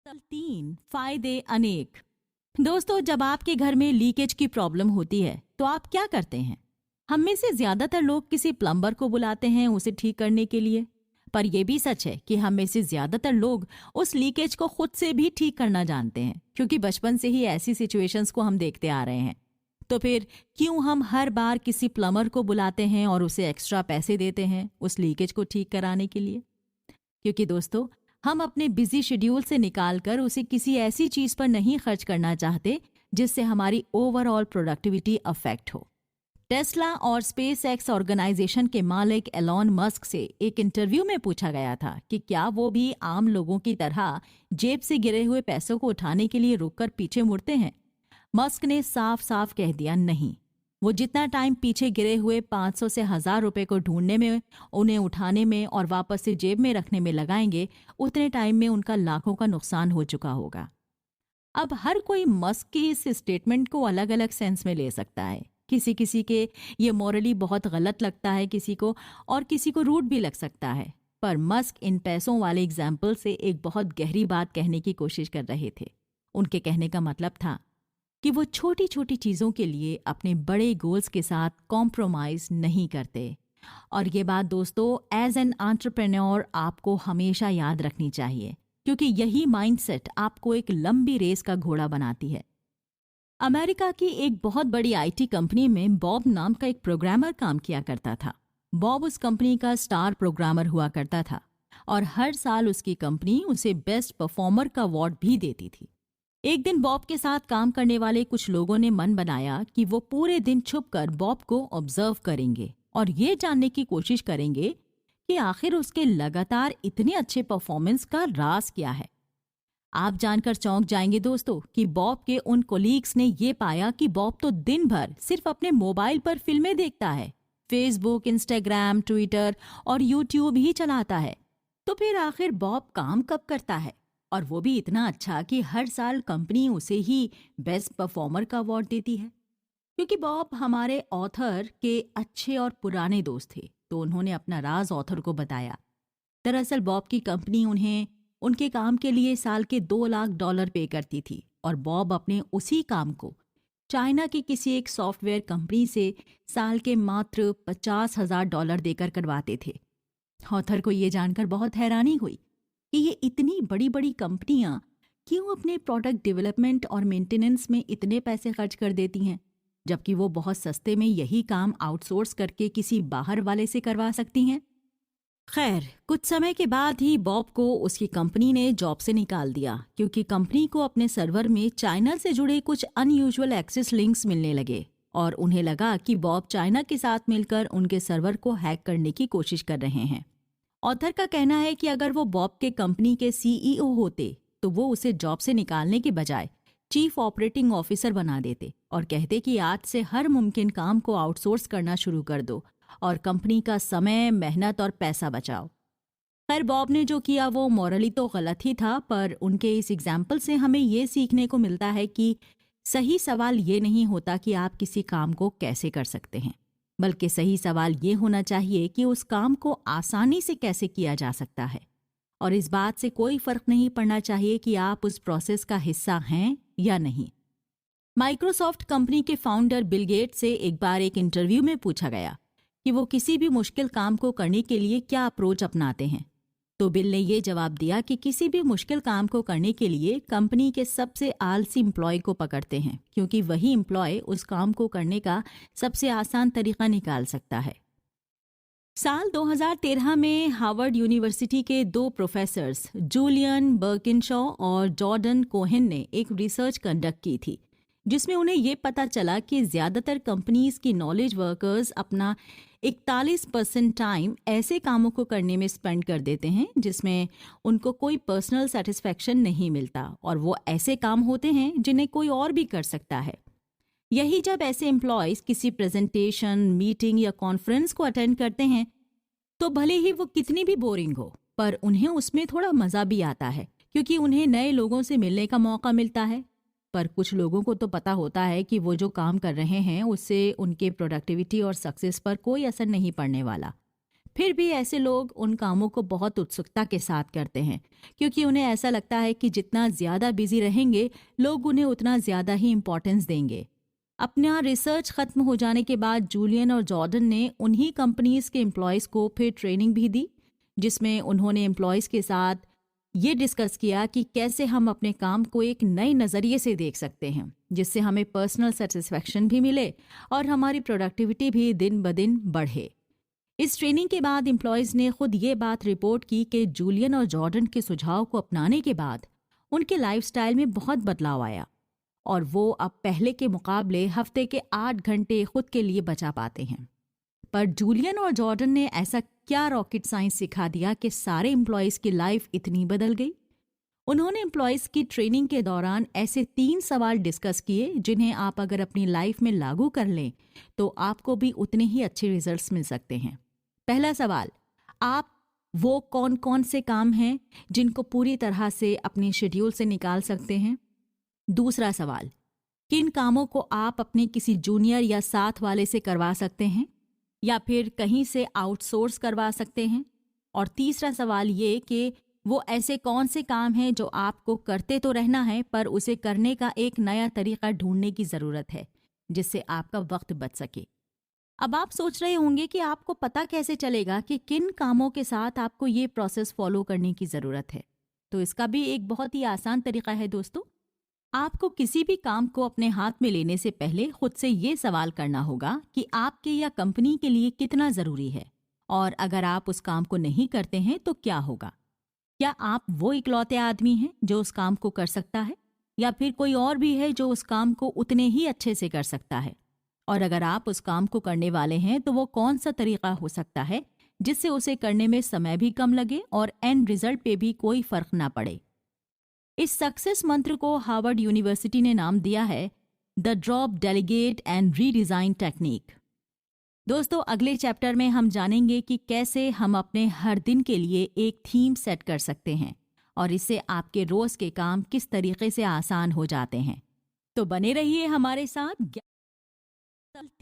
3 फायदे अनेक। दोस्तों, जब आपके घर में लीकेज की प्रॉब्लम होती है तो आप क्या करते हैं? हम में से ज्यादातर लोग किसी प्लम्बर को बुलाते हैं उसे ठीक करने के लिए। पर यह भी सच है कि हम में से ज्यादातर लोग उस लीकेज को खुद से भी ठीक करना जानते हैं, क्योंकि बचपन से ही ऐसी सिचुएशंस को हम देखते आ रहे हैं। तो फिर क्यों हम हर बार किसी प्लम्बर को बुलाते हैं और उसे एक्स्ट्रा पैसे देते हैं उस लीकेज को ठीक कराने के लिए? क्योंकि दोस्तों, हम अपने बिजी शेड्यूल से निकालकर उसे किसी ऐसी चीज पर नहीं खर्च करना चाहते जिससे हमारी ओवरऑल प्रोडक्टिविटी अफेक्ट हो। टेस्ला और स्पेस एक्स ऑर्गेनाइजेशन के मालिक एलॉन मस्क से एक इंटरव्यू में पूछा गया था कि क्या वो भी आम लोगों की तरह जेब से गिरे हुए पैसों को उठाने के लिए रुककर पीछे मुड़ते हैं। मस्क ने साफ साफ कह दिया, नहीं। वो जितना टाइम पीछे गिरे हुए 500 से 1000 रुपए को ढूंढने में, उन्हें उठाने में और वापस से जेब में रखने में लगाएंगे, उतने टाइम में उनका लाखों का नुकसान हो चुका होगा। अब हर कोई मस्क की इस स्टेटमेंट को अलग अलग सेंस में ले सकता है। किसी किसी के ये मॉरली बहुत गलत लगता है किसी को, और किसी को रूड भी लग सकता है। पर मस्क इन पैसों वाले एग्जाम्पल से एक बहुत गहरी बात कहने की कोशिश कर रहे थे। उनके कहने का मतलब था कि वो छोटी छोटी चीज़ों के लिए अपने बड़े गोल्स के साथ कॉम्प्रोमाइज नहीं करते। और ये बात दोस्तों, एज एन एंटरप्रेन्योर आपको हमेशा याद रखनी चाहिए, क्योंकि यही माइंडसेट आपको एक लंबी रेस का घोड़ा बनाती है। अमेरिका की एक बहुत बड़ी आईटी कंपनी में बॉब नाम का एक प्रोग्रामर काम किया करता था। बॉब उस कंपनी का स्टार प्रोग्रामर हुआ करता था और हर साल उसकी कंपनी उसे बेस्ट परफॉर्मर का अवार्ड भी देती थी। एक दिन बॉब के साथ काम करने वाले कुछ लोगों ने मन बनाया कि वो पूरे दिन छुपकर बॉब को ऑब्जर्व करेंगे और ये जानने की कोशिश करेंगे कि आखिर उसके लगातार इतने अच्छे परफॉर्मेंस का राज क्या है। आप जानकर चौंक जाएंगे दोस्तों कि बॉब के उन कोलीग्स ने ये पाया कि बॉब तो दिन भर सिर्फ अपने मोबाइल पर फिल्में देखता है, फेसबुक, इंस्टाग्राम, ट्विटर और यूट्यूब ही चलाता है। तो फिर आखिर बॉब काम कब करता है, और वो भी इतना अच्छा कि हर साल कंपनी उसे ही बेस्ट परफॉर्मर का अवार्ड देती है? क्योंकि बॉब हमारे ऑथर के अच्छे और पुराने दोस्त थे, तो उन्होंने अपना राज ऑथर को बताया। दरअसल बॉब की कंपनी उन्हें उनके काम के लिए साल के $2 लाख पे करती थी, और बॉब अपने उसी काम को चाइना की किसी एक सॉफ्टवेयर कंपनी से साल के मात्र $50,000 देकर करवाते थे। ऑथर को ये जानकर बहुत हैरानी हुई कि ये इतनी बड़ी बड़ी कंपनियां क्यों अपने प्रोडक्ट डेवलपमेंट और मेंटेनेंस में इतने पैसे खर्च कर देती हैं, जबकि वो बहुत सस्ते में यही काम आउटसोर्स करके किसी बाहर वाले से करवा सकती हैं। खैर, कुछ समय के बाद ही बॉब को उसकी कंपनी ने जॉब से निकाल दिया, क्योंकि कंपनी को अपने सर्वर में चाइना से जुड़े कुछ अनयूजुअल एक्सेस लिंक्स मिलने लगे और उन्हें लगा कि बॉब चाइना के साथ मिलकर उनके सर्वर को हैक करने की कोशिश कर रहे हैं। ऑथर का कहना है कि अगर वो बॉब के कंपनी के सीईओ होते तो वो उसे जॉब से निकालने के बजाय चीफ ऑपरेटिंग ऑफिसर बना देते और कहते कि आज से हर मुमकिन काम को आउटसोर्स करना शुरू कर दो और कंपनी का समय, मेहनत और पैसा बचाओ। खैर, बॉब ने जो किया वो मॉरली तो गलत ही था, पर उनके इस एग्जाम्पल से हमें ये सीखने को मिलता है कि सही सवाल ये नहीं होता कि आप किसी काम को कैसे कर सकते हैं, बल्कि सही सवाल ये होना चाहिए कि उस काम को आसानी से कैसे किया जा सकता है। और इस बात से कोई फर्क नहीं पड़ना चाहिए कि आप उस प्रोसेस का हिस्सा हैं या नहीं। माइक्रोसॉफ्ट कंपनी के फाउंडर बिल गेट्स से एक बार एक इंटरव्यू में पूछा गया कि वो किसी भी मुश्किल काम को करने के लिए क्या अप्रोच अपनाते हैं। तो बिल ने ये जवाब दिया कि किसी भी मुश्किल काम को करने के लिए कंपनी के सबसे आलसी एम्प्लॉय को पकड़ते हैं, क्योंकि वही एम्प्लॉय उस काम को करने का सबसे आसान तरीका निकाल सकता है। साल 2013 में हार्वर्ड यूनिवर्सिटी के 2 प्रोफेसर्स जूलियन बर्किनशॉ और जॉर्डन कोहेन ने एक रिसर्च कंडक्ट की थी, जिसमें उन्हें ये पता चला कि ज़्यादातर कंपनीज की नॉलेज वर्कर्स अपना 41% टाइम ऐसे कामों को करने में स्पेंड कर देते हैं जिसमें उनको कोई पर्सनल सेटिस्फैक्शन नहीं मिलता, और वो ऐसे काम होते हैं जिन्हें कोई और भी कर सकता है। यही जब ऐसे एम्प्लॉयज़ किसी प्रेजेंटेशन, मीटिंग या कॉन्फ्रेंस को अटेंड करते हैं तो भले ही वो कितनी भी बोरिंग हो, पर उन्हें उसमें थोड़ा मज़ा भी आता है, क्योंकि उन्हें नए लोगों से मिलने का मौका मिलता है। पर कुछ लोगों को तो पता होता है कि वो जो काम कर रहे हैं उससे उनके प्रोडक्टिविटी और सक्सेस पर कोई असर नहीं पड़ने वाला। फिर भी ऐसे लोग उन कामों को बहुत उत्सुकता के साथ करते हैं, क्योंकि उन्हें ऐसा लगता है कि जितना ज़्यादा बिजी रहेंगे लोग उन्हें उतना ज़्यादा ही इम्पोर्टेंस देंगे। अपना रिसर्च खत्म हो जाने के बाद जूलियन और जॉर्डन ने उन्हीं कंपनीज के एम्प्लॉयज़ को फिर ट्रेनिंग भी दी, जिसमें उन्होंने एम्प्लॉयज़ के साथ ये डिस्कस किया कि कैसे हम अपने काम को एक नए नज़रिए से देख सकते हैं, जिससे हमें पर्सनल सेटिस्फैक्शन भी मिले और हमारी प्रोडक्टिविटी भी दिन ब दिन बढ़े। इस ट्रेनिंग के बाद एम्प्लॉयज़ ने खुद ये बात रिपोर्ट की कि जूलियन और जॉर्डन के सुझाव को अपनाने के बाद उनके लाइफस्टाइल में बहुत बदलाव आया और वो अब पहले के मुकाबले हफ्ते के 8 घंटे खुद के लिए बचा पाते हैं। पर जूलियन और जॉर्डन ने ऐसा क्या रॉकेट साइंस सिखा दिया कि सारे एम्प्लॉयज़ की लाइफ इतनी बदल गई? उन्होंने एम्प्लॉयज़ की ट्रेनिंग के दौरान ऐसे 3 सवाल डिस्कस किए जिन्हें आप अगर अपनी लाइफ में लागू कर लें तो आपको भी उतने ही अच्छे रिजल्ट्स मिल सकते हैं। पहला सवाल, आप वो कौन कौन से काम हैं जिनको पूरी तरह से अपने शेड्यूल से निकाल सकते हैं? दूसरा सवाल, किन कामों को आप अपने किसी जूनियर या साथ वाले से करवा सकते हैं या फिर कहीं से आउटसोर्स करवा सकते हैं? और तीसरा सवाल ये कि वो ऐसे कौन से काम हैं जो आपको करते तो रहना है पर उसे करने का एक नया तरीका ढूंढने की ज़रूरत है, जिससे आपका वक्त बच सके। अब आप सोच रहे होंगे कि आपको पता कैसे चलेगा कि किन कामों के साथ आपको ये प्रोसेस फॉलो करने की ज़रूरत है। तो इसका भी एक बहुत ही आसान तरीका है दोस्तों। आपको किसी भी काम को अपने हाथ में लेने से पहले खुद से ये सवाल करना होगा कि आपके या कंपनी के लिए कितना ज़रूरी है, और अगर आप उस काम को नहीं करते हैं तो क्या होगा। क्या आप वो इकलौते आदमी हैं जो उस काम को कर सकता है, या फिर कोई और भी है जो उस काम को उतने ही अच्छे से कर सकता है? और अगर आप उस काम को करने वाले हैं तो वो कौन सा तरीका हो सकता है जिससे उसे करने में समय भी कम लगे और एंड रिजल्ट पे भी कोई फर्क ना पड़े। इस सक्सेस मंत्र को हार्वर्ड यूनिवर्सिटी ने नाम दिया है the drop, delegate and redesign technique. दोस्तों, अगले चैप्टर में हम जानेंगे कि कैसे हम अपने हर दिन के लिए एक थीम सेट कर सकते हैं और इससे आपके रोज के काम किस तरीके से आसान हो जाते हैं। तो बने रहिए हमारे साथ।